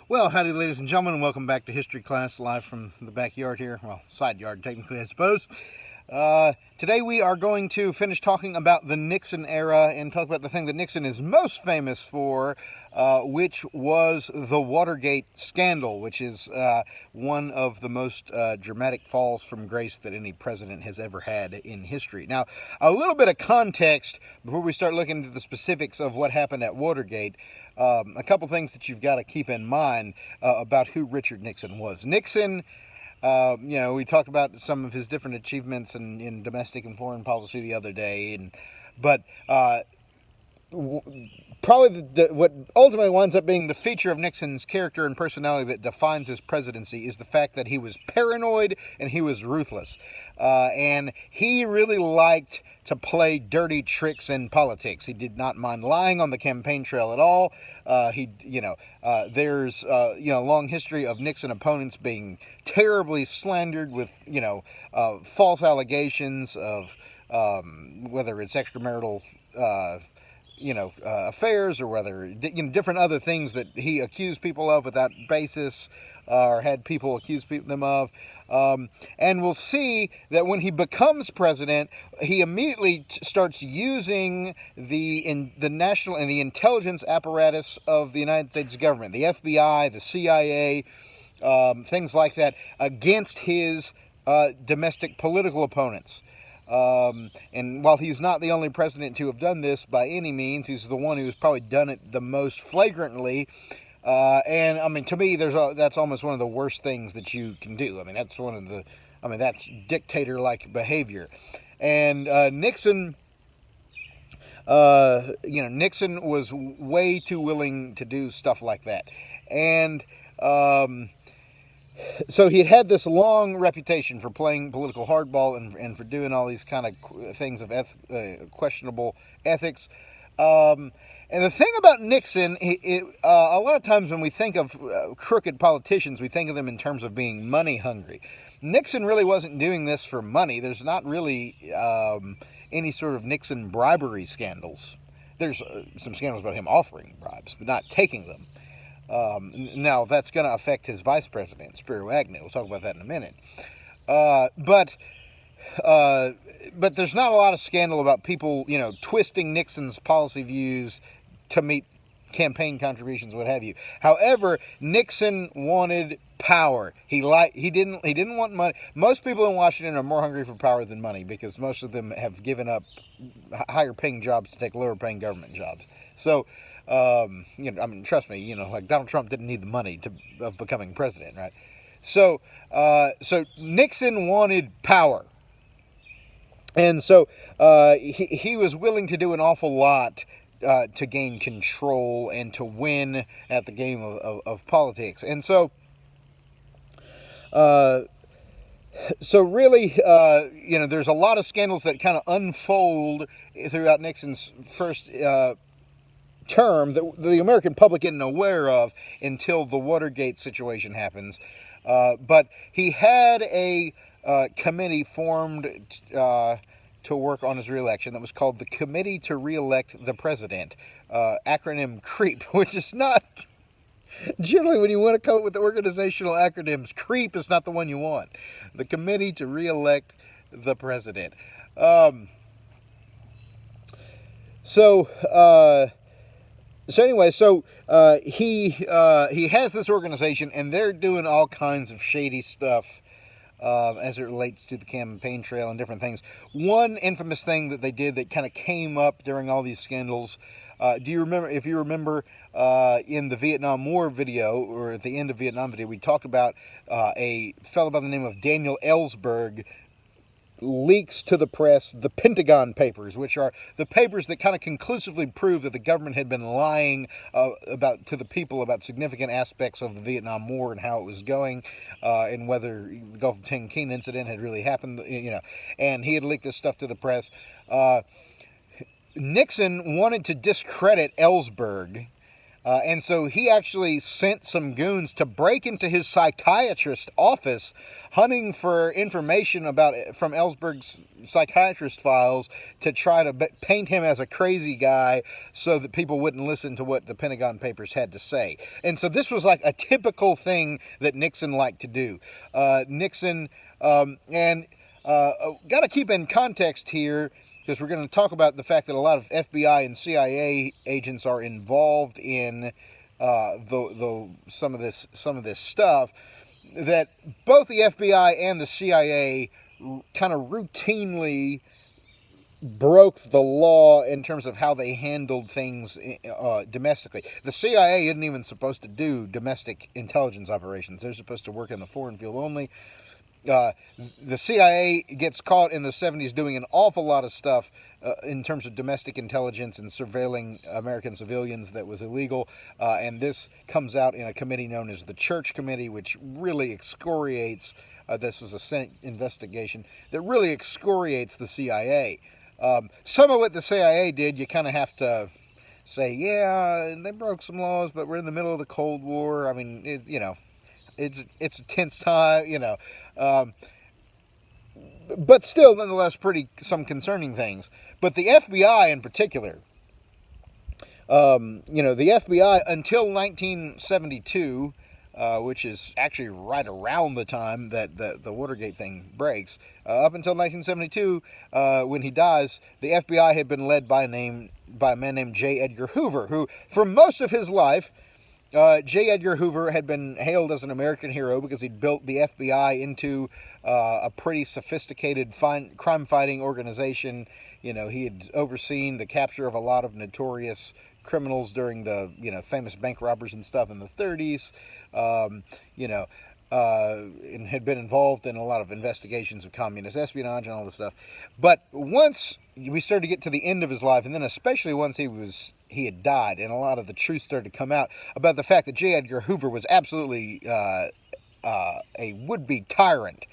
Well, howdy, ladies and gentlemen, and welcome back to History Class, live from the backyard here. Well, side yard, technically, I suppose. Today we are going to finish talking about the Nixon era and talk about the thing that Nixon is most famous for, which was the Watergate scandal, which is one of the most dramatic falls from grace that any president has ever had in history. Now, a little bit of context before we start looking into the specifics of what happened at Watergate. A couple things that you've got to keep in mind about who Richard Nixon was. Nixon, we talked about some of his different achievements in domestic and foreign policy the other day, but probably what ultimately winds up being the feature of Nixon's character and personality that defines his presidency is the fact that he was paranoid and he was ruthless. And he really liked to play dirty tricks in politics. He did not mind lying on the campaign trail at all. There's a long history of Nixon opponents being terribly slandered with false allegations of whether it's extramarital affairs or whether different other things that he accused people of without basis or had people accuse them of. And we'll see that when he becomes president, he immediately starts using the national and the intelligence apparatus of the United States government, the FBI, the CIA, things like that, against his domestic political opponents. And while he's not the only president to have done this by any means, he's the one who's probably done it the most flagrantly. And I mean, to me, that's almost one of the worst things that you can do. I mean, that's dictator-like behavior. And Nixon, Nixon was way too willing to do stuff like that. And so he had this long reputation for playing political hardball and for doing all these kind of things of questionable ethics. And the thing about Nixon, a lot of times when we think of crooked politicians, we think of them in terms of being money hungry. Nixon really wasn't doing this for money. There's not really any sort of Nixon bribery scandals. There's some scandals about him offering bribes, but not taking them. Now, that's going to affect his vice president, Spiro Agnew. We'll talk about that in a minute. But there's not a lot of scandal about people, twisting Nixon's policy views to meet campaign contributions, what have you. However, Nixon wanted power. He didn't want money. Most people in Washington are more hungry for power than money because most of them have given up higher paying jobs to take lower paying government jobs. So, trust me, like Donald Trump didn't need the money of becoming president, right? So Nixon wanted power. And so he was willing to do an awful lot to gain control and to win at the game of politics. And so really, there's a lot of scandals that kind of unfold throughout Nixon's first term that the American public isn't aware of until the Watergate situation happens. But he had a committee formed to work on his reelection that was called the Committee to Reelect the President, acronym CREEP, which is not, generally when you want to come up with organizational acronyms, CREEP is not the one you want. The Committee to Reelect the President. He has this organization, and they're doing all kinds of shady stuff as it relates to the campaign trail and different things. One infamous thing that they did that kind of came up during all these scandals, do you remember, if you remember in the Vietnam War video, or at the end of Vietnam video, we talked about a fellow by the name of Daniel Ellsberg leaks to the press the Pentagon Papers, which are the papers that kind of conclusively prove that the government had been lying to the people about significant aspects of the Vietnam War and how it was going, and whether the Gulf of Tonkin incident had really happened, and he had leaked this stuff to the press. Nixon wanted to discredit Ellsberg And so he actually sent some goons to break into his psychiatrist's office, hunting for information from Ellsberg's psychiatrist files to try to paint him as a crazy guy so that people wouldn't listen to what the Pentagon Papers had to say. And so this was like a typical thing that Nixon liked to do. Nixon, got to keep in context here, because we're going to talk about the fact that a lot of FBI and CIA agents are involved in some of this stuff. That both the FBI and the CIA kind of routinely broke the law in terms of how they handled things domestically. The CIA isn't even supposed to do domestic intelligence operations. They're supposed to work in the foreign field only. The CIA gets caught in the 70s doing an awful lot of stuff in terms of domestic intelligence and surveilling American civilians that was illegal. And this comes out in a committee known as the Church Committee, which really excoriates, this was a Senate investigation, that really excoriates the CIA. Some of what the CIA did, you kind of have to say, yeah, they broke some laws, but we're in the middle of the Cold War. I mean, it's a tense time, but still, nonetheless, some concerning things. But the FBI in particular, the FBI until 1972, which is actually right around the time that the Watergate thing breaks, up until 1972, when he dies, the FBI had been led by a man named J. Edgar Hoover, who, for most of his life, J. Edgar Hoover had been hailed as an American hero because he'd built the FBI into a pretty sophisticated crime-fighting organization. He had overseen the capture of a lot of notorious criminals during the famous bank robbers and stuff in the 30s. And had been involved in a lot of investigations of communist espionage and all this stuff. But once we started to get to the end of his life, and then especially once he had died, and a lot of the truth started to come out about the fact that J. Edgar Hoover was absolutely a would-be tyrant.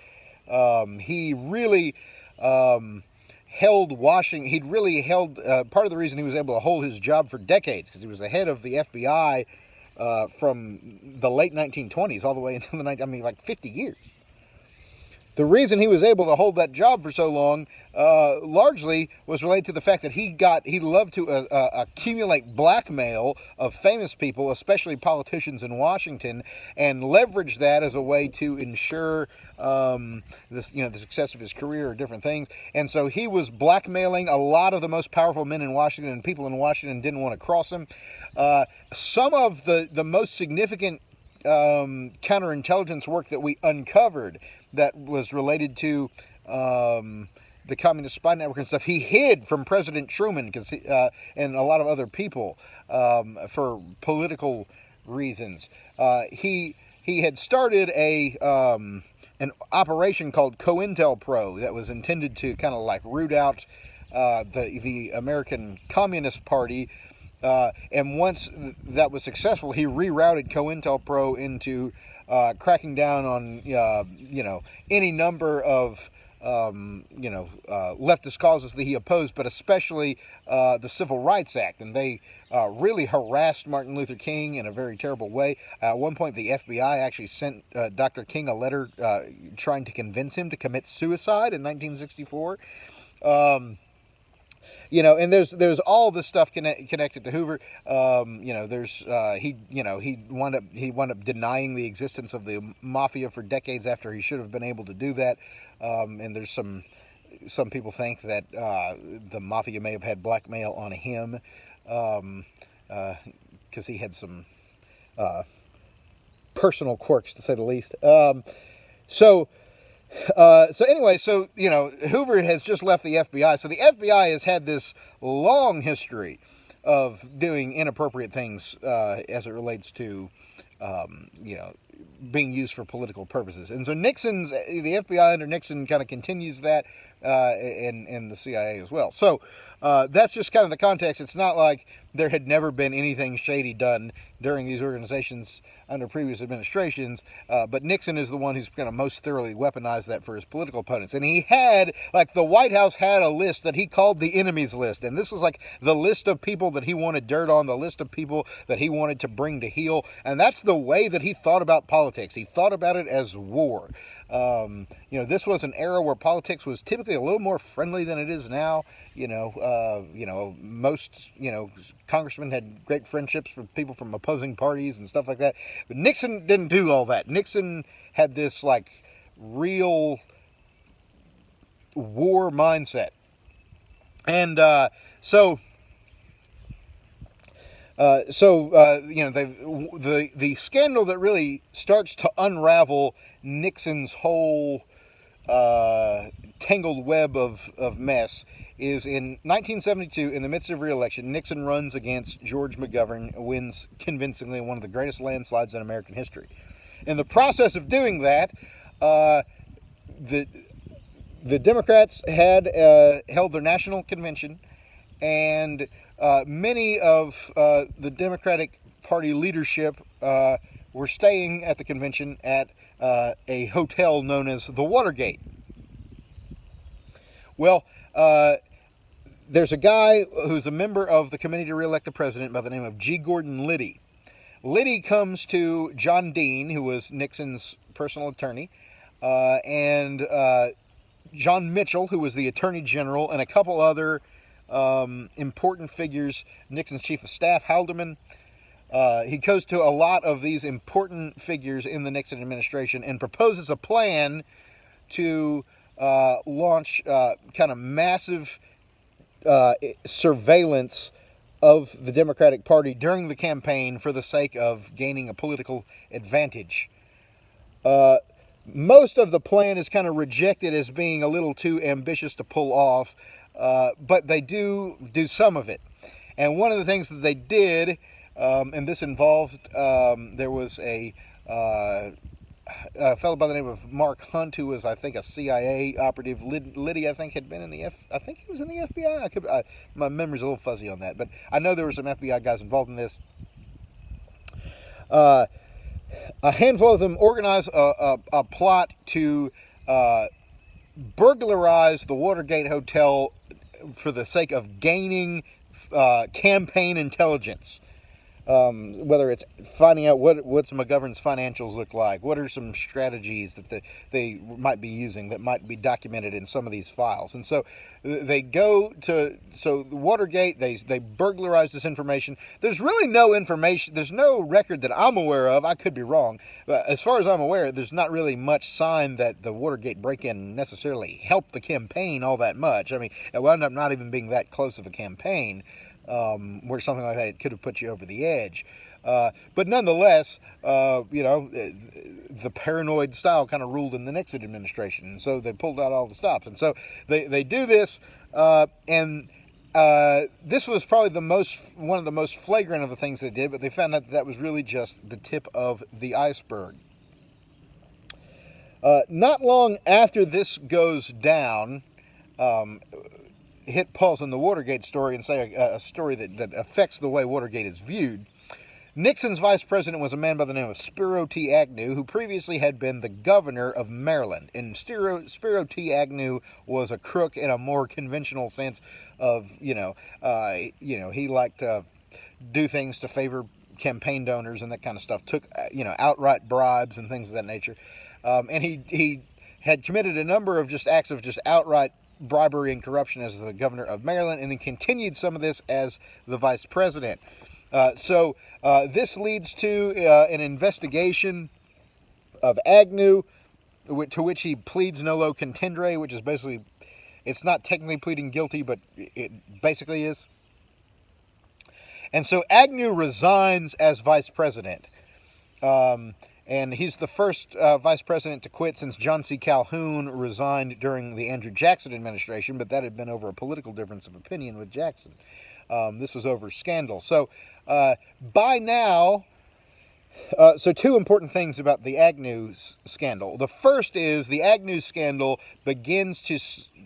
He really held Washington. He'd really held part of the reason he was able to hold his job for decades, because he was the head of the FBI from the late 1920s all the way until like 50 years. The reason he was able to hold that job for so long largely was related to the fact that he loved to accumulate blackmail of famous people, especially politicians in Washington, and leverage that as a way to ensure the success of his career or different things. And so he was blackmailing a lot of the most powerful men in Washington, and people in Washington didn't want to cross him. Some of the most significant counterintelligence work that we uncovered that was related to the communist spy network and stuff, he hid from President Truman and a lot of other people for political reasons. He had started an operation called COINTELPRO that was intended to kind of like root out the American Communist Party. And once that was successful, he rerouted COINTELPRO into cracking down on any number of leftist causes that he opposed, but especially the Civil Rights Act. And they really harassed Martin Luther King in a very terrible way. At one point, the FBI actually sent Dr. King a letter trying to convince him to commit suicide in 1964. And there's all this stuff connected to Hoover. He wound up denying the existence of the mafia for decades after he should have been able to do that. And there's some people think that the mafia may have had blackmail on him because he had some personal quirks, to say the least. So Hoover has just left the FBI. So the FBI has had this long history of doing inappropriate things as it relates to, being used for political purposes. And so the FBI under Nixon kind of continues that in the CIA as well. So that's just kind of the context. It's not like there had never been anything shady done during these organizations under previous administrations, but Nixon is the one who's kind of most thoroughly weaponized that for his political opponents. And he had, like, the White House had a list that he called the enemies list, and this was like the list of people that he wanted dirt on, the list of people that he wanted to bring to heel, and that's the way that he thought about politics. He thought about it as war. This was an era where politics was typically a little more friendly than it is now. Most congressmen had great friendships with people from opposing parties and stuff like that. But Nixon didn't do all that. Nixon had this like real war mindset, and the scandal that really starts to unravel Nixon's whole tangled web of mess is in 1972, in the midst of re-election. Nixon runs against George McGovern, wins convincingly in one of the greatest landslides in American history. In the process of doing that, the Democrats had held their national convention, and many of the Democratic Party leadership were staying at the convention at a hotel known as the Watergate. Well, there's a guy who's a member of the committee to re-elect the president by the name of G. Gordon Liddy. Liddy comes to John Dean, who was Nixon's personal attorney, and John Mitchell, who was the attorney general, and a couple other important figures, Nixon's chief of staff, Haldeman. He goes to a lot of these important figures in the Nixon administration and proposes a plan to launch kind of massive surveillance of the Democratic Party during the campaign for the sake of gaining a political advantage. Most of the plan is kind of rejected as being a little too ambitious to pull off, but they do some of it. And one of the things that they did, and this involved, there was a fellow by the name of Mark Hunt, who was, I think, a CIA operative. Liddy, I think, had been in the I think he was in the FBI. My memory's a little fuzzy on that, but I know there were some FBI guys involved in this. A handful of them organized a plot to burglarize the Watergate Hotel for the sake of gaining campaign intelligence. Whether it's finding out what's McGovern's financials look like, what are some strategies that they might be using that might be documented in some of these files. And so they go to Watergate, they burglarize this information. There's really no information, there's no record that I'm aware of. I could be wrong, but as far as I'm aware, there's not really much sign that the Watergate break-in necessarily helped the campaign all that much. I mean, it wound up not even being that close of a campaign. Where something like that could have put you over the edge. But nonetheless, the paranoid style kind of ruled in the Nixon administration. And so they pulled out all the stops. And so they do this, and this was probably one of the most flagrant of the things they did, but they found out that was really just the tip of the iceberg. Not long after this goes down, hit pause on the Watergate story and say a story that affects the way Watergate is viewed. Nixon's vice president was a man by the name of Spiro T. Agnew, who previously had been the governor of Maryland. And Spiro T. Agnew was a crook in a more conventional sense of, he liked to do things to favor campaign donors and that kind of stuff. Took, outright bribes and things of that nature. And he had committed a number of just acts of just outright bribery and corruption as the governor of Maryland, and then continued some of this as the vice president. So this leads to an investigation of Agnew, to which he pleads nolo contendere, which is basically, it's not technically pleading guilty, but it basically is. And so Agnew resigns as vice president. And he's the first vice president to quit since John C. Calhoun resigned during the Andrew Jackson administration, but that had been over a political difference of opinion with Jackson. This was over scandal. So by now, So two important things about the Agnew scandal. The first is the Agnew scandal begins to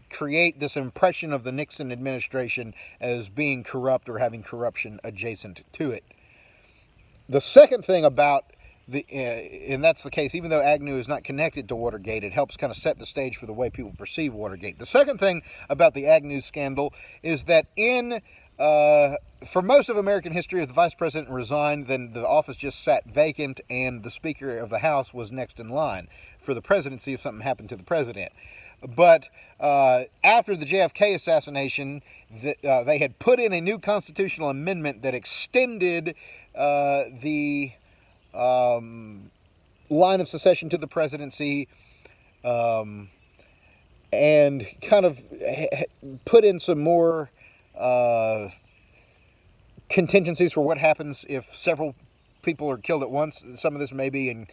create this impression of the Nixon administration as being corrupt or having corruption adjacent to it. The second thing about and that's the case, even though Agnew is not connected to Watergate, it helps kind of set the stage for the way people perceive Watergate. The second thing about the Agnew scandal is that for most of American history, if the vice president resigned, then the office just sat vacant, and the Speaker of the House was next in line for the presidency if something happened to the president. But after the JFK assassination, they had put in a new constitutional amendment that extended the line of succession to the presidency, and kind of put in some more contingencies for what happens if several people are killed at once. Some of this may be in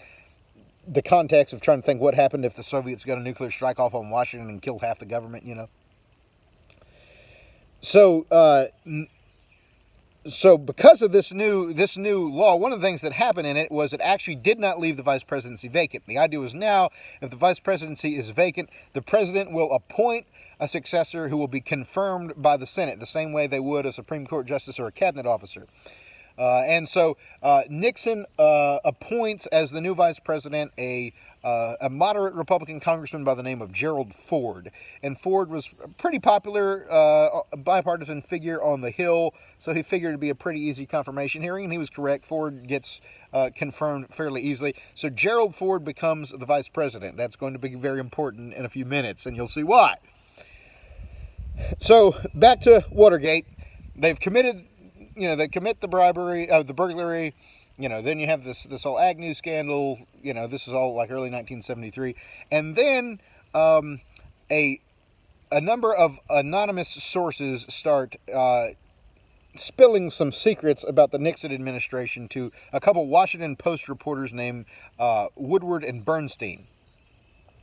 the context of trying to think what happened if the Soviets got a nuclear strike off on Washington and killed half the government, So because of this new law, one of the things that happened in it was it actually did not leave the vice presidency vacant. The idea was now, if the vice presidency is vacant, the president will appoint a successor who will be confirmed by the Senate, the same way they would a Supreme Court justice or a cabinet officer. And so Nixon appoints as the new vice president a moderate Republican congressman by the name of Gerald Ford. And Ford was a pretty popular bipartisan figure on the Hill, so he figured it'd be a pretty easy confirmation hearing, and he was correct. Ford gets confirmed fairly easily. So Gerald Ford becomes the vice president. That's going to be very important in a few minutes, and you'll see why. So back to Watergate. They've committed... they commit the bribery, the burglary, then you have this whole Agnew scandal, this is all like early 1973. And then a number of anonymous sources start spilling some secrets about the Nixon administration to a couple Washington Post reporters named Woodward and Bernstein,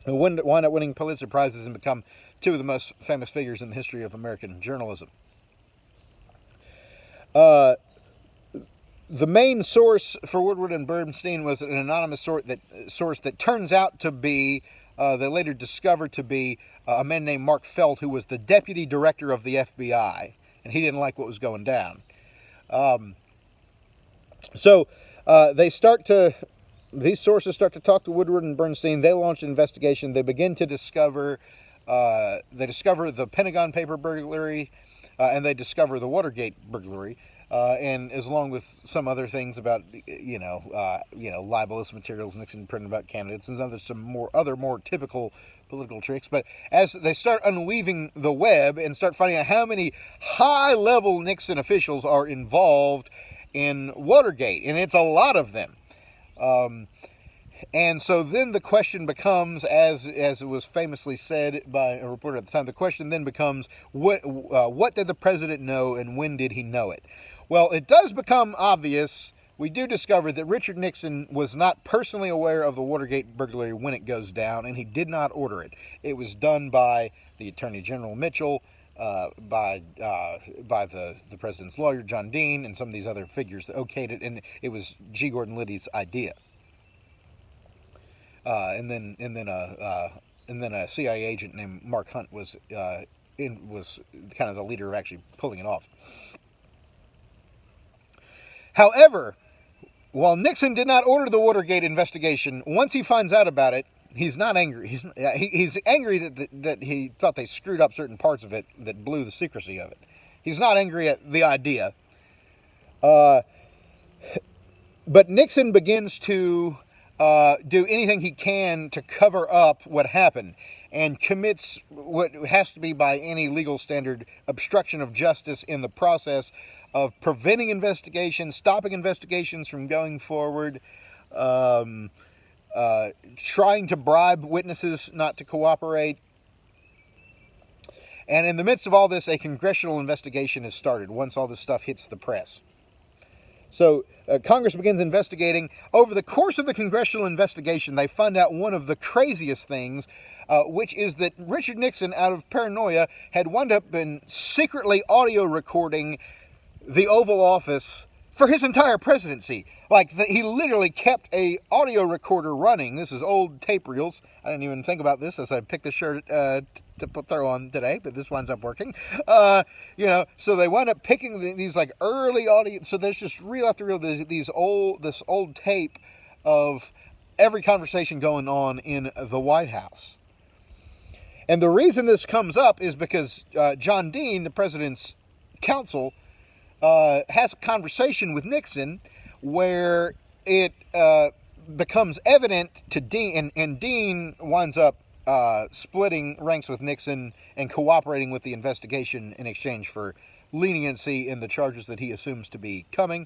who wind up winning Pulitzer Prizes and become two of the most famous figures in the history of American journalism. The main source for Woodward and Bernstein was an anonymous source that turns out to be, they later discovered to be, a man named Mark Felt, who was the deputy director of the FBI, and he didn't like what was going down. So these sources start to talk to Woodward and Bernstein. They launch an investigation. They begin to discover the Pentagon paper burglary, and they discover the Watergate burglary, and as along with some other things about libelous materials Nixon printed about candidates and some more typical political tricks. But as they start unweaving the web and start finding out how many high-level Nixon officials are involved in Watergate, and it's a lot of them. And so then the question becomes, as it was famously said by a reporter at the time, the question then becomes, what did the president know and when did he know it? Well, it does become obvious. We do discover that Richard Nixon was not personally aware of the Watergate burglary when it goes down, and he did not order it. It was done by the Attorney General Mitchell, by the president's lawyer, John Dean, and some of these other figures that okayed it, and it was G. Gordon Liddy's idea. And then a CIA agent named Mark Hunt was kind of the leader of actually pulling it off. However, while Nixon did not order the Watergate investigation, once he finds out about it, he's not angry. He's angry that he thought they screwed up certain parts of it that blew the secrecy of it. He's not angry at the idea. But Nixon begins to do anything he can to cover up what happened, and commits what has to be, by any legal standard, obstruction of justice in the process of preventing investigations, stopping investigations from going forward, trying to bribe witnesses not to cooperate. And in the midst of all this, a congressional investigation is started once all this stuff hits the press. So Congress begins investigating. Over the course of the congressional investigation, they find out one of the craziest things, which is that Richard Nixon, out of paranoia, had wound up in secretly audio recording the Oval Office for his entire presidency. Like, he literally kept a audio recorder running. This is old tape reels. I didn't even think about this as I picked the shirt to throw on today, but this winds up working. So they wind up picking these like early audio. So there's just reel after reel, this old tape of every conversation going on in the White House. And the reason this comes up is because John Dean, the president's counsel, has a conversation with Nixon where it becomes evident to Dean, and Dean winds up splitting ranks with Nixon and cooperating with the investigation in exchange for leniency in the charges that he assumes to be coming.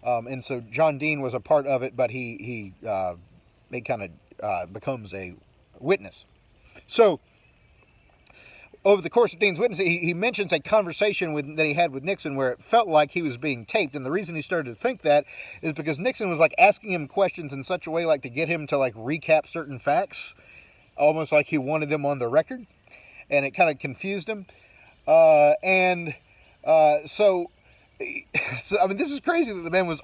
And so John Dean was a part of it, but he kind of becomes a witness. So over the course of Dean's witness, he mentions a conversation that he had with Nixon where it felt like he was being taped. And the reason he started to think that is because Nixon was like asking him questions in such a way like to get him to like recap certain facts, almost like he wanted them on the record. And it kind of confused him. So I mean, this is crazy that the man was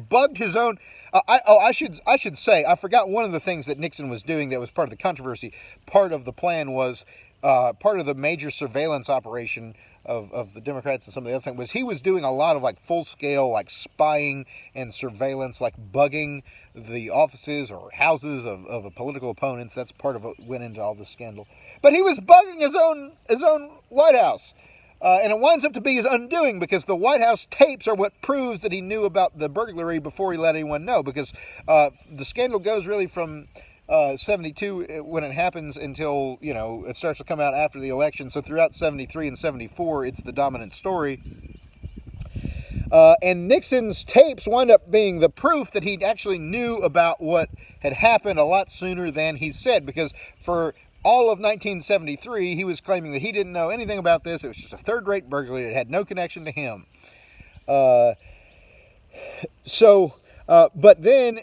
bugged his own. I should say, I forgot one of the things that Nixon was doing that was part of the controversy. Part of the plan was, part of the major surveillance operation of the Democrats and some of the other things was he was doing a lot of like full scale like spying and surveillance, like bugging the offices or houses of political opponents. That's part of what went into all this scandal. But he was bugging his own White House. And it winds up to be his undoing because the White House tapes are what proves that he knew about the burglary before he let anyone know. Because the scandal goes really from 72 when it happens until, it starts to come out after the election. So throughout 73 and 74, it's the dominant story. And Nixon's tapes wind up being the proof that he actually knew about what had happened a lot sooner than he said. Because for all of 1973, he was claiming that he didn't know anything about this. It was just a third-rate burglary. It had no connection to him. But then,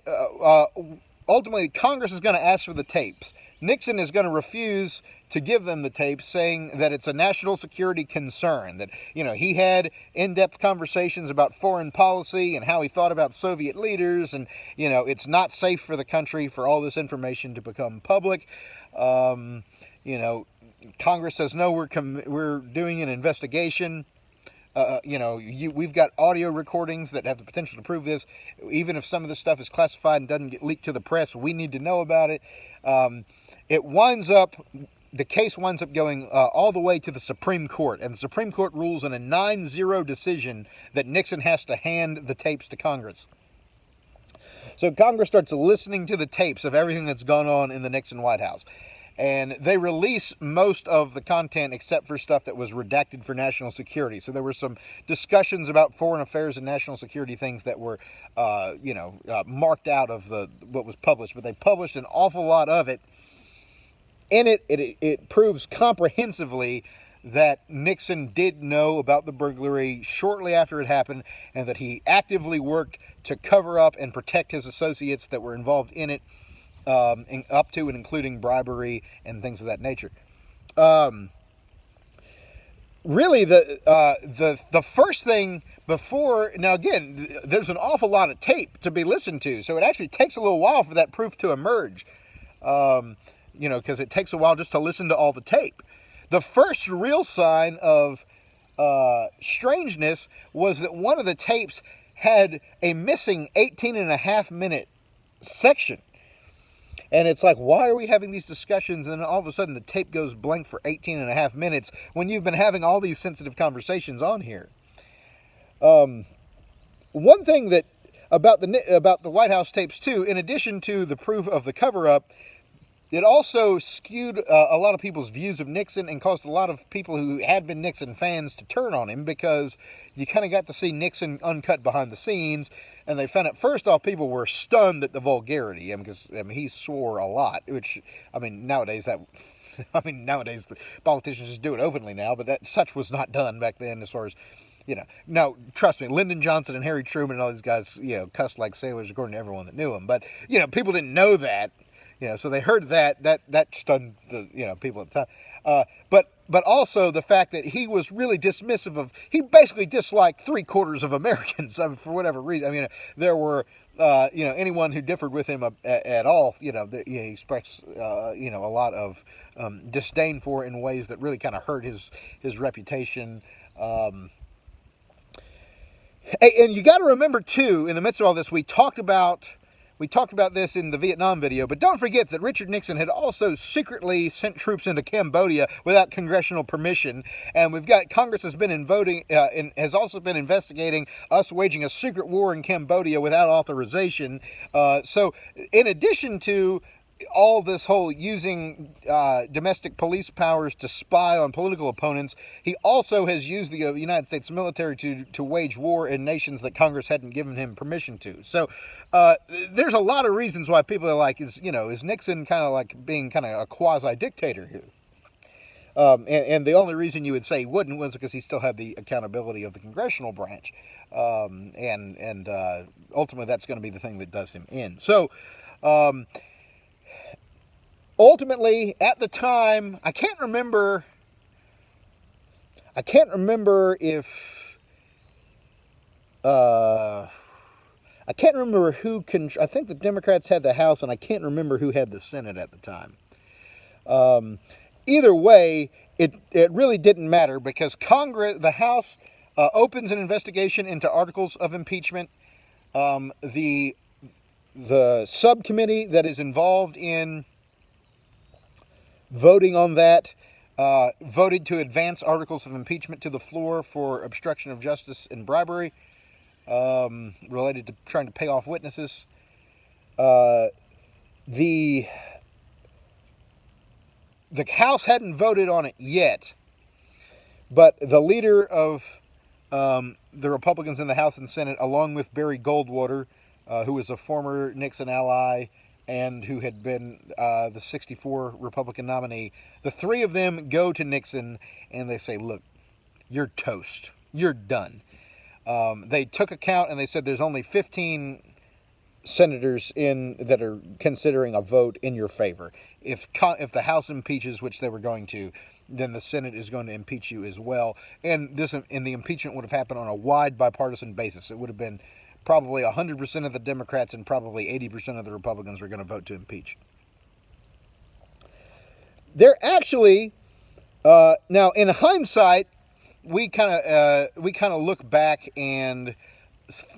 ultimately, Congress is going to ask for the tapes. Nixon is going to refuse to give them the tapes, saying that it's a national security concern, that, he had in-depth conversations about foreign policy and how he thought about Soviet leaders, and, it's not safe for the country for all this information to become public. Congress says, no, we're doing an investigation. We've got audio recordings that have the potential to prove this. Even if some of this stuff is classified and doesn't get leaked to the press, we need to know about it. The case winds up going all the way to the Supreme Court, and the Supreme Court rules in a 9-0 decision that Nixon has to hand the tapes to Congress. So Congress starts listening to the tapes of everything that's gone on in the Nixon White House. And they release most of the content except for stuff that was redacted for national security. So there were some discussions about foreign affairs and national security things that were, marked out of what was published. But they published an awful lot of it. In it proves comprehensively that Nixon did know about the burglary shortly after it happened, and that he actively worked to cover up and protect his associates that were involved in it, up to and including bribery and things of that nature. Really, the first thing before, now again, there's an awful lot of tape to be listened to, so it actually takes a little while for that proof to emerge, because it takes a while just to listen to all the tape. The first real sign of strangeness was that one of the tapes had a missing 18.5-minute section. And it's like, why are we having these discussions? And then all of a sudden the tape goes blank for 18.5 minutes when you've been having all these sensitive conversations on here. One thing that about the White House tapes too, in addition to the proof of the cover-up, it also skewed a lot of people's views of Nixon and caused a lot of people who had been Nixon fans to turn on him, because you kind of got to see Nixon uncut behind the scenes, and they found out, first off, people were stunned at the vulgarity, because he swore a lot, which, nowadays the politicians just do it openly now, but such was not done back then as far as, now, trust me, Lyndon Johnson and Harry Truman and all these guys, cussed like sailors according to everyone that knew them, but, people didn't know that. So they heard that stunned the people at the time. But also the fact that he was really dismissive of, he basically disliked 3/4 of Americans, I mean, for whatever reason. I mean, there were anyone who differed with him at all, he expressed a lot of disdain for in ways that really kind of hurt his reputation. And you got to remember too, in the midst of all this, we talked about this in the Vietnam video, but don't forget that Richard Nixon had also secretly sent troops into Cambodia without congressional permission, and Congress has been has also been investigating us waging a secret war in Cambodia without authorization. So, in addition to all this whole using domestic police powers to spy on political opponents, he also has used the United States military to wage war in nations that Congress hadn't given him permission to. So there's a lot of reasons why people are like, is Nixon kind of like being kind of a quasi-dictator here? And the only reason you would say he wouldn't was because he still had the accountability of the congressional branch. And ultimately that's going to be the thing that does him in. So ultimately, at the time, I can't remember if I can't remember who I think the Democrats had the House, and I can't remember who had the Senate at the time. Either way, it really didn't matter, because the House opens an investigation into articles of impeachment. The subcommittee that is involved in voting on that voted to advance articles of impeachment to the floor for obstruction of justice and bribery related to trying to pay off witnesses. The House hadn't voted on it yet, but the leader of the Republicans in the House and Senate, along with Barry Goldwater, who was a former Nixon ally and who had been the 64 Republican nominee, the three of them go to Nixon and they say, look, you're toast. You're done. They took account and they said there's only 15 senators that are considering a vote in your favor. If the House impeaches, which they were going to, then the Senate is going to impeach you as well. And the impeachment would have happened on a wide bipartisan basis. It would have been probably 100% of the Democrats and probably 80% of the Republicans were going to vote to impeach. They're actually now, in hindsight, we kind of look back and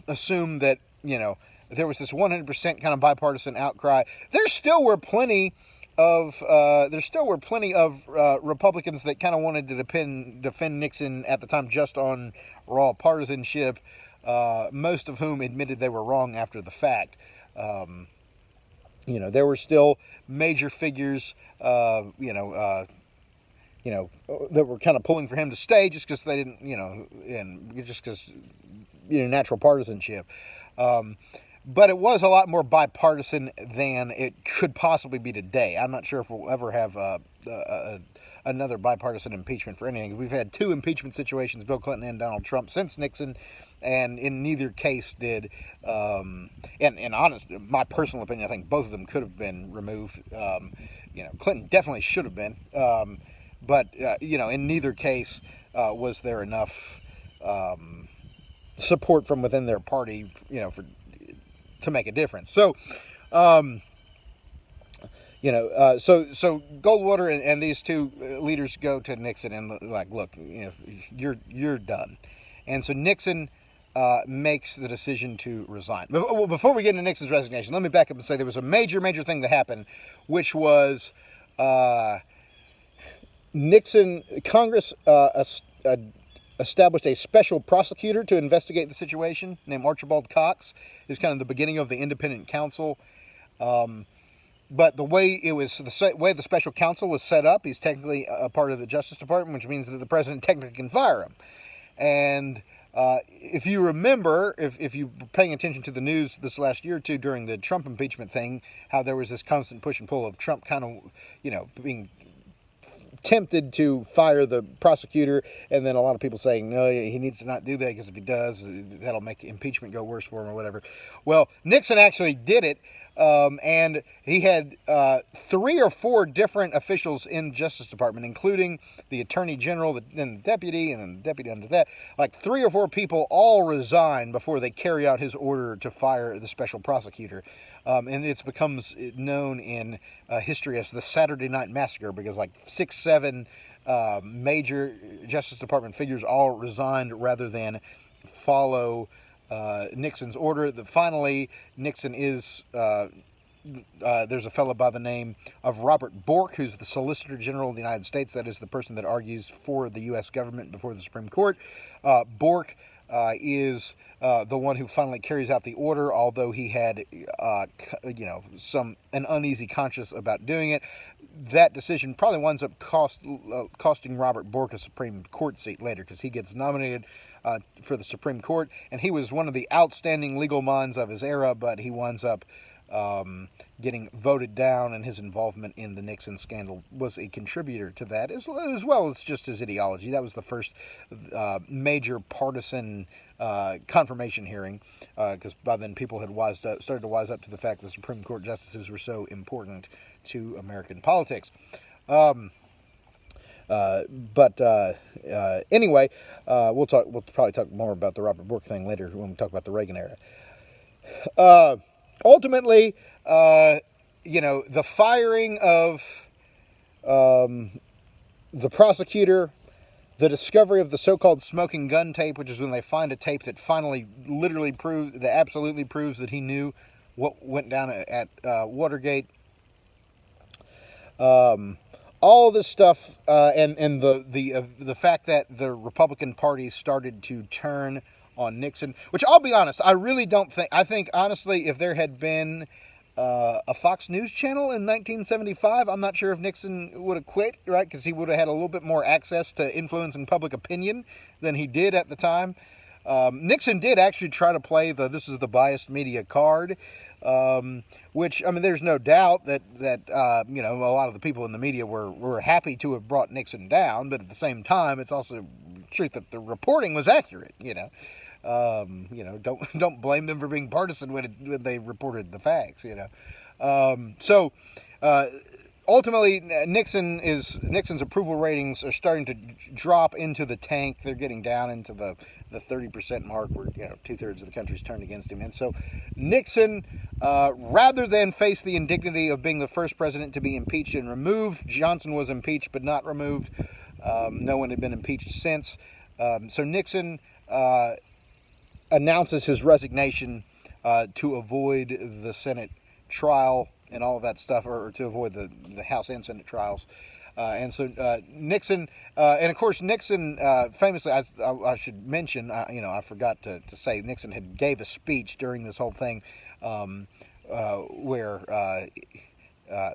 assume that there was this 100% kind of bipartisan outcry. There still were plenty of Republicans that kind of wanted to defend Nixon at the time just on raw partisanship. Most of whom admitted they were wrong after the fact. There were still major figures, that were kind of pulling for him to stay just because they didn't, and just because, natural partisanship. But it was a lot more bipartisan than it could possibly be today. I'm not sure if we'll ever have another bipartisan impeachment for anything. We've had two impeachment situations, Bill Clinton and Donald Trump, since Nixon, and in neither case did, and honestly, my personal opinion, I think both of them could have been removed. Clinton definitely should have been, but in neither case was there enough support from within their party, to make a difference. So, so Goldwater and these two leaders go to Nixon and like, look, you're done. And so Nixon makes the decision to resign. Before we get into Nixon's resignation, let me back up and say there was a major thing that happened, which was Congress established a special prosecutor to investigate the situation named Archibald Cox. It was kind of the beginning of the independent counsel. But the way the special counsel was set up, he's technically a part of the Justice Department, which means that the president technically can fire him. And if you remember, if you were paying attention to the news this last year or two during the Trump impeachment thing, how there was this constant push and pull of Trump kind of, being tempted to fire the prosecutor, and then a lot of people saying, no, he needs to not do that, because if he does, that'll make impeachment go worse for him or whatever. Well, Nixon actually did it. and he had 3 or 4 different officials in the Justice Department, including the Attorney General, then the deputy, and then the deputy under that. Like 3 or 4 people all resign before they carry out his order to fire the special prosecutor. And it becomes known in history as the Saturday Night Massacre, because like 6, 7 major Justice Department figures all resigned rather than follow Nixon's order. Finally, Nixon is... there's a fellow by the name of Robert Bork, who's the Solicitor General of the United States. That is the person that argues for the U.S. government before the Supreme Court. Bork is the one who finally carries out the order, although he had, an uneasy conscience about doing it. That decision probably winds up costing Robert Bork a Supreme Court seat later, because he gets nominated for the Supreme Court, and he was one of the outstanding legal minds of his era, but he winds up getting voted down, and his involvement in the Nixon scandal was a contributor to that, as well as just his ideology. That was the first major partisan confirmation hearing, because by then people had started to wise up to the fact that Supreme Court justices were so important to American politics. Anyway, we'll probably talk more about the Robert Bork thing later when we talk about the Reagan era. Ultimately, the firing of the prosecutor, the discovery of the so-called smoking gun tape, which is when they find a tape that finally absolutely proves that he knew what went down at Watergate. All this stuff, and the fact that the Republican Party started to turn on Nixon, which I'll be honest, I really don't think. I think honestly, if there had been a Fox News channel in 1975, I'm not sure if Nixon would have quit, right? Because he would have had a little bit more access to influencing public opinion than he did at the time. Nixon did actually try to play this is the biased media card, which, I mean, there's no doubt that a lot of the people in the media were happy to have brought Nixon down, but at the same time, it's also truth that the reporting was accurate. Don't blame them for being partisan when they reported the facts. Ultimately, Nixon's approval ratings are starting to drop into the tank. They're getting down into the 30% mark, where 2/3 of the country's turned against him. And so Nixon, rather than face the indignity of being the first president to be impeached and removed, Johnson was impeached but not removed. No one had been impeached since. So Nixon announces his resignation to avoid the Senate trial and all of that stuff, or to avoid the House and Senate trials. And so Nixon, and of course Nixon, famously, I should mention, I forgot to say, Nixon had gave a speech during this whole thing where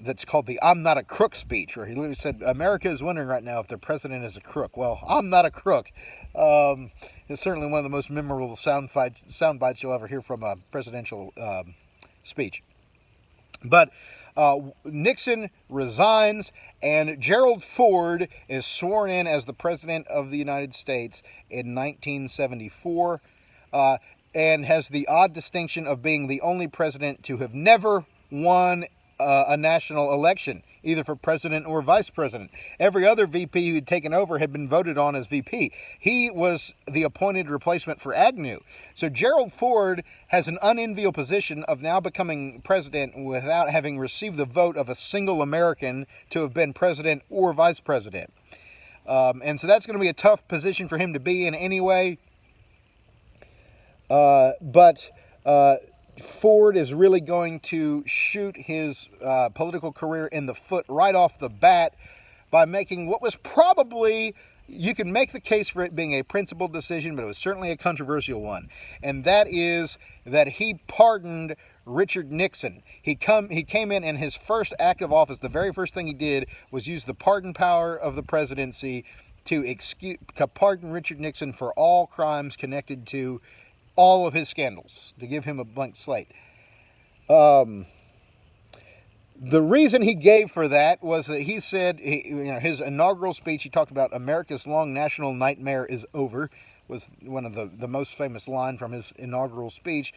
that's called the "I'm not a crook" speech, where he literally said, "America is wondering right now if their president is a crook. Well, I'm not a crook." It's certainly one of the most memorable sound bites you'll ever hear from a presidential speech. But Nixon resigns, and Gerald Ford is sworn in as the President of the United States in 1974, and has the odd distinction of being the only president to have never won a national election, either for president or vice president. Every other VP who had taken over had been voted on as VP. He was the appointed replacement for Agnew. So Gerald Ford has an unenviable position of now becoming president without having received the vote of a single American to have been president or vice president. And so that's going to be a tough position for him to be in anyway. But Ford is really going to shoot his political career in the foot right off the bat by making what was probably, you can make the case for it being a principled decision, but it was certainly a controversial one. And that is that he pardoned Richard Nixon. He came in, and his first act of office, the very first thing he did was use the pardon power of the presidency to pardon Richard Nixon for all crimes connected to all of his scandals, to give him a blank slate. The reason he gave for that was that he said, his inaugural speech, he talked about America's long national nightmare is over, was one of the most famous line from his inaugural speech.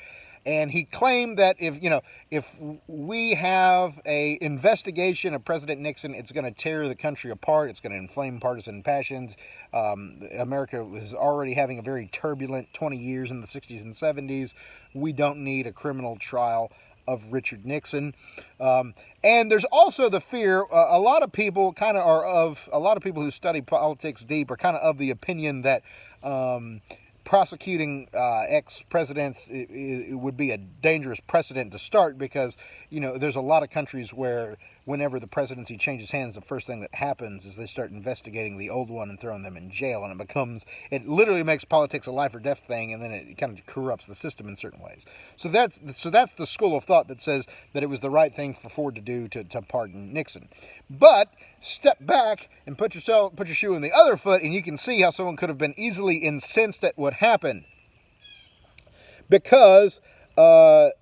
And he claimed that if we have a investigation of President Nixon, it's going to tear the country apart. It's going to inflame partisan passions. America was already having a very turbulent 20 years in the 60s and 70s. We don't need a criminal trial of Richard Nixon. And there's also the fear, a lot of people who study politics deep are kind of the opinion that prosecuting ex-presidents it would be a dangerous precedent to start, because there's a lot of countries where whenever the presidency changes hands, the first thing that happens is they start investigating the old one and throwing them in jail, and it literally makes politics a life or death thing, and then it kind of corrupts the system in certain ways. So that's the school of thought that says that it was the right thing for Ford to do to pardon Nixon. But step back and put your shoe in the other foot, and you can see how someone could have been easily incensed at what happened, because the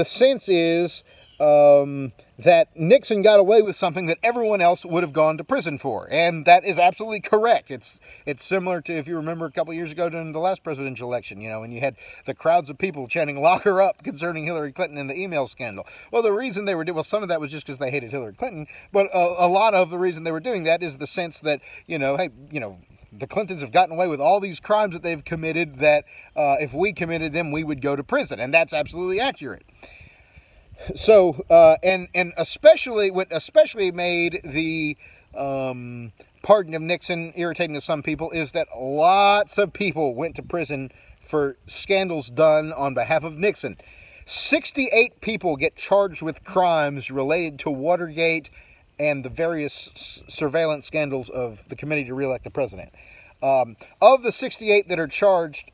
sense is that Nixon got away with something that everyone else would have gone to prison for, and that is absolutely correct. It's similar to, if you remember, a couple years ago during the last presidential election, when you had the crowds of people chanting "lock her up" concerning Hillary Clinton and the email scandal. Well, the reason they were doing, some of that was just because they hated Hillary Clinton, but a lot of the reason they were doing that is the sense that the Clintons have gotten away with all these crimes that they've committed, that if we committed them, we would go to prison, and that's absolutely accurate. So, and especially what made the pardon of Nixon irritating to some people is that lots of people went to prison for scandals done on behalf of Nixon. 68 people get charged with crimes related to Watergate and the various surveillance scandals of the committee to re-elect the president. Of the 68 that are charged,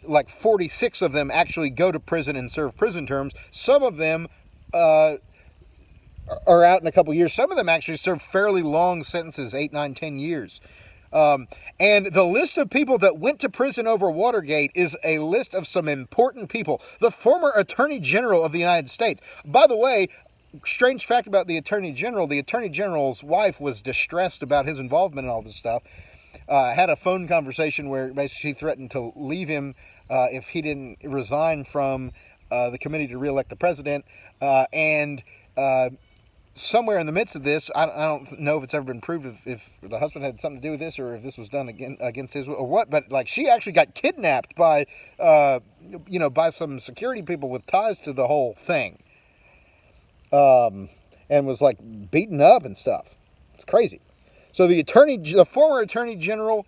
like 46 of them actually go to prison and serve prison terms. Some of them are out in a couple years. Some of them actually serve fairly long sentences, 8, 9, 10 years. And the list of people that went to prison over Watergate is a list of some important people. The former Attorney General of the United States. By the way, strange fact about the Attorney General's wife was distressed about his involvement in all this stuff. Had a phone conversation where basically she threatened to leave him if he didn't resign from the committee to re-elect the president. And somewhere in the midst of this, I don't know if it's ever been proved if the husband had something to do with this, or if this was done against his will or what. But she actually got kidnapped by by some security people with ties to the whole thing, and was beaten up and stuff. It's crazy. So the former Attorney General,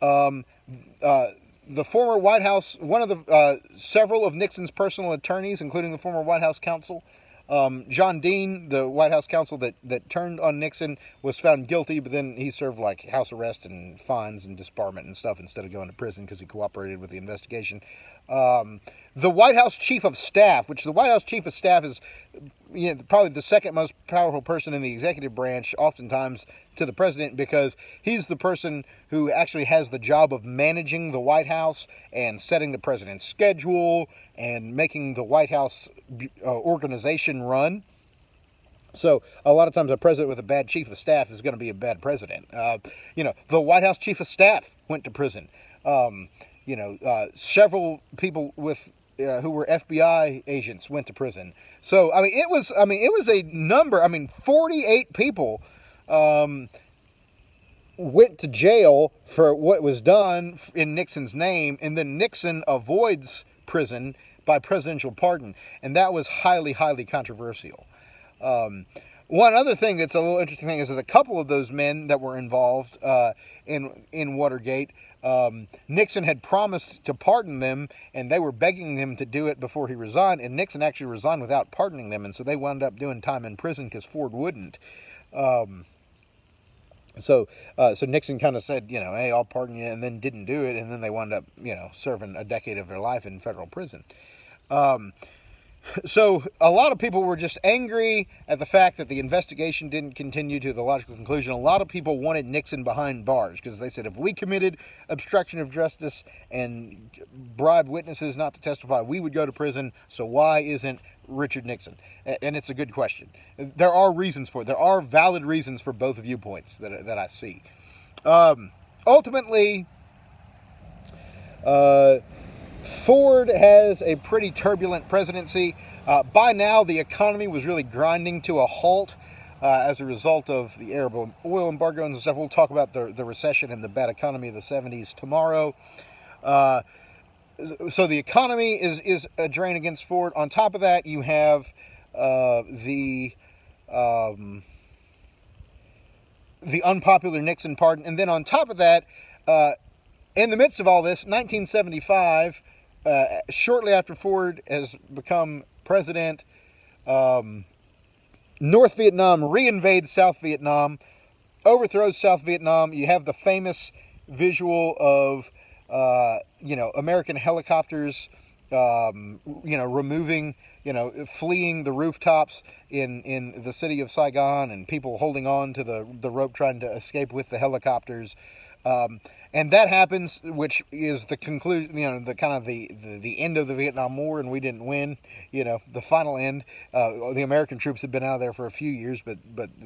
the former White House, one of the several of Nixon's personal attorneys, including the former White House counsel, John Dean, the White House counsel that turned on Nixon, was found guilty, but then he served house arrest and fines and disbarment and stuff instead of going to prison because he cooperated with the investigation. The White House Chief of Staff, which the White House Chief of Staff is probably the second most powerful person in the executive branch, oftentimes to the president, because he's the person who actually has the job of managing the White House and setting the president's schedule and making the White House organization run. So a lot of times a president with a bad chief of staff is going to be a bad president. The White House Chief of Staff went to prison. Several people who were FBI agents went to prison. So it was a number. 48 people went to jail for what was done in Nixon's name, and then Nixon avoids prison by presidential pardon, and that was highly, highly controversial. One other thing that's a little interesting thing is that a couple of those men that were involved in Watergate, Nixon had promised to pardon them, and they were begging him to do it before he resigned, and Nixon actually resigned without pardoning them, and so they wound up doing time in prison because Ford wouldn't. So Nixon kind of said, hey, I'll pardon you, and then didn't do it, and then they wound up, serving a decade of their life in federal prison. So a lot of people were just angry at the fact that the investigation didn't continue to the logical conclusion. A lot of people wanted Nixon behind bars because they said, if we committed obstruction of justice and bribed witnesses not to testify, we would go to prison. So why isn't Richard Nixon? And it's a good question. There are reasons for it. There are valid reasons for both viewpoints that I see. Ultimately, Ford has a pretty turbulent presidency. By now, the economy was really grinding to a halt as a result of the Arab oil embargo and stuff. We'll talk about the recession and the bad economy of the 70s tomorrow. So the economy is a drain against Ford. On top of that, you have the unpopular Nixon pardon. And then on top of that, in the midst of all this, 1975, shortly after Ford has become president, North Vietnam reinvades South Vietnam, overthrows South Vietnam. You have the famous visual of, American helicopters, removing, fleeing the rooftops in the city of Saigon, and people holding on to the rope trying to escape with the helicopters. And that happens, which is the conclusion, the kind of the end of the Vietnam War, and we didn't win, the final end. The American troops had been out of there for a few years, but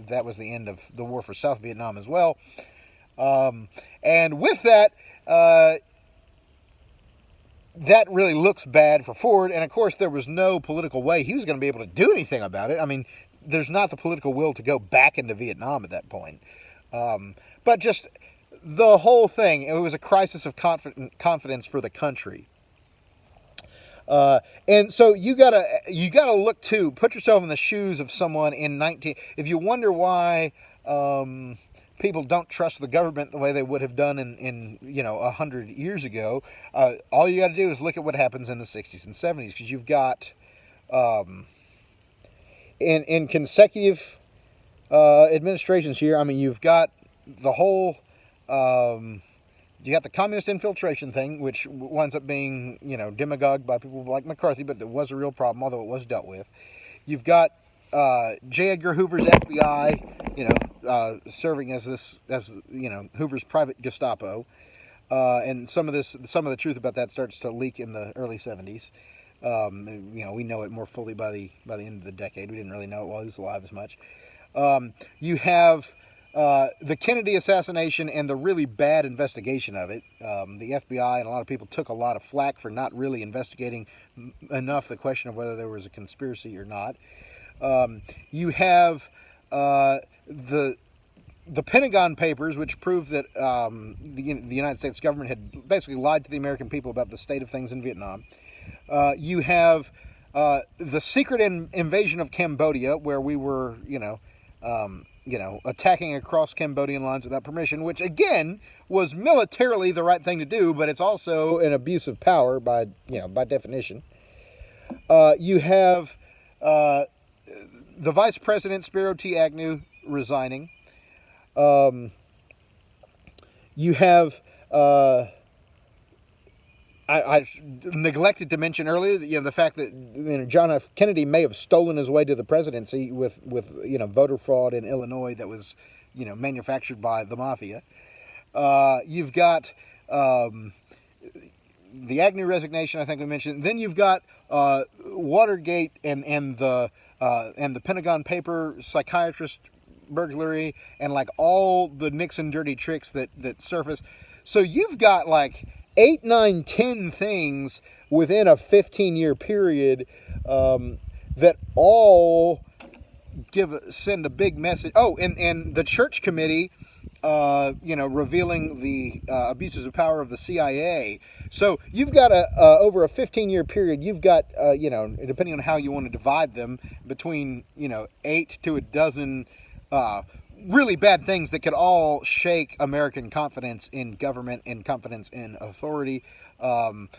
that was the end of the war for South Vietnam as well. And with that, that really looks bad for Ford. And of course, there was no political way he was going to be able to do anything about it. I mean, there's not the political will to go back into Vietnam at that point. But just the whole thing, it was a crisis of confidence for the country. And so you gotta look too. Put yourself in the shoes of someone in If you wonder why people don't trust the government the way they would have done in 100 years ago, all you got to do is look at what happens in the 60s and 70s, because you've got in consecutive administrations here. I mean, you've got the whole. You got the communist infiltration thing, which winds up being, demagogued by people like McCarthy, but it was a real problem, although it was dealt with. You've got J. Edgar Hoover's FBI, serving as Hoover's private Gestapo, and some of the truth about that starts to leak in the early 70s. We know it more fully by the end of the decade. We didn't really know it while he was alive as much. You have the Kennedy assassination and the really bad investigation of it. The FBI and a lot of people took a lot of flack for not really investigating enough the question of whether there was a conspiracy or not. You have the Pentagon Papers, which proved that the United States government had basically lied to the American people about the state of things in Vietnam. You have the secret invasion of Cambodia, where we were, attacking across Cambodian lines without permission, which again was militarily the right thing to do, but it's also an abuse of power by definition. You have the Vice President Spiro T. Agnew resigning. You have I neglected to mention earlier that, the fact that John F. Kennedy may have stolen his way to the presidency with voter fraud in Illinois that was manufactured by the mafia. You've got the Agnew resignation, I think we mentioned. Then you've got Watergate and the Pentagon paper psychiatrist burglary and all the Nixon dirty tricks that surface. So you've got 8, 9, 10 things within a 15-year period that all send a big message. Oh, and the Church Committee, revealing the abuses of power of the CIA. So you've got over a 15-year period, you've got, depending on how you want to divide them, between 8 to a dozen really bad things that could all shake American confidence in government and confidence in authority. Some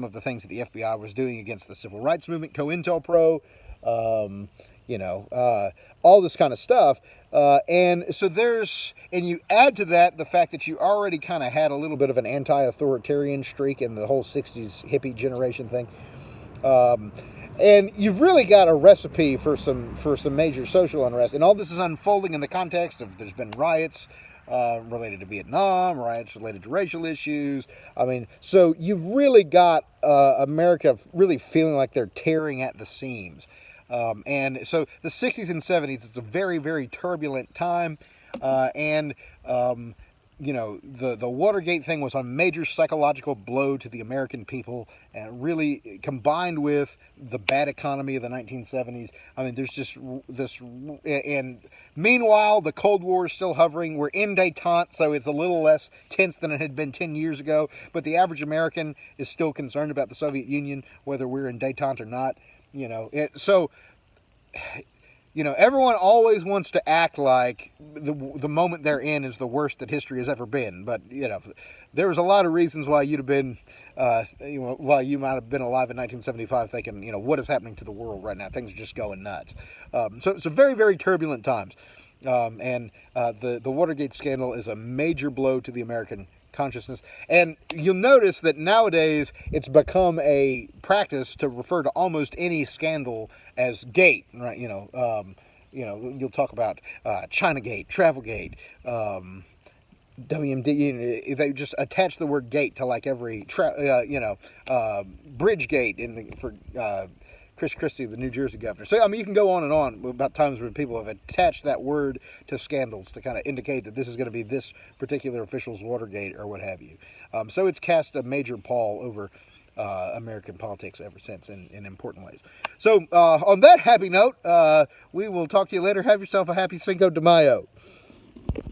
of the things that the FBI was doing against the civil rights movement, COINTELPRO, all this kind of stuff. And so and you add to that the fact that you already kind of had a little bit of an anti-authoritarian streak in the whole 60s hippie generation thing. And you've really got a recipe for some major social unrest. And all this is unfolding in the context of there's been riots related to Vietnam, riots related to racial issues. I mean, so you've really got America really feeling like they're tearing at the seams. And so the 60s and 70s, it's a very, very turbulent time. And the Watergate thing was a major psychological blow to the American people, and really combined with the bad economy of the 1970s. I mean, there's just this, and meanwhile, the Cold War is still hovering. We're in détente, so it's a little less tense than it had been 10 years ago, but the average American is still concerned about the Soviet Union, whether we're in détente or not. Everyone always wants to act like the moment they're in is the worst that history has ever been. But, there was a lot of reasons why you'd have been, why you might have been alive in 1975 thinking, what is happening to the world right now? Things are just going nuts. So very, very turbulent times. The Watergate scandal is a major blow to the American consciousness. And you'll notice that nowadays it's become a practice to refer to almost any scandal as Gate, right? You'll talk about Chinagate, Travelgate, WMD. They just attach the word gate to like every Bridgegate for Chris Christie, the New Jersey governor. So, I mean, you can go on and on about times when people have attached that word to scandals to kind of indicate that this is going to be this particular official's Watergate or what have you. So it's cast a major pall over American politics ever since in important ways. So on that happy note, we will talk to you later. Have yourself a happy Cinco de Mayo.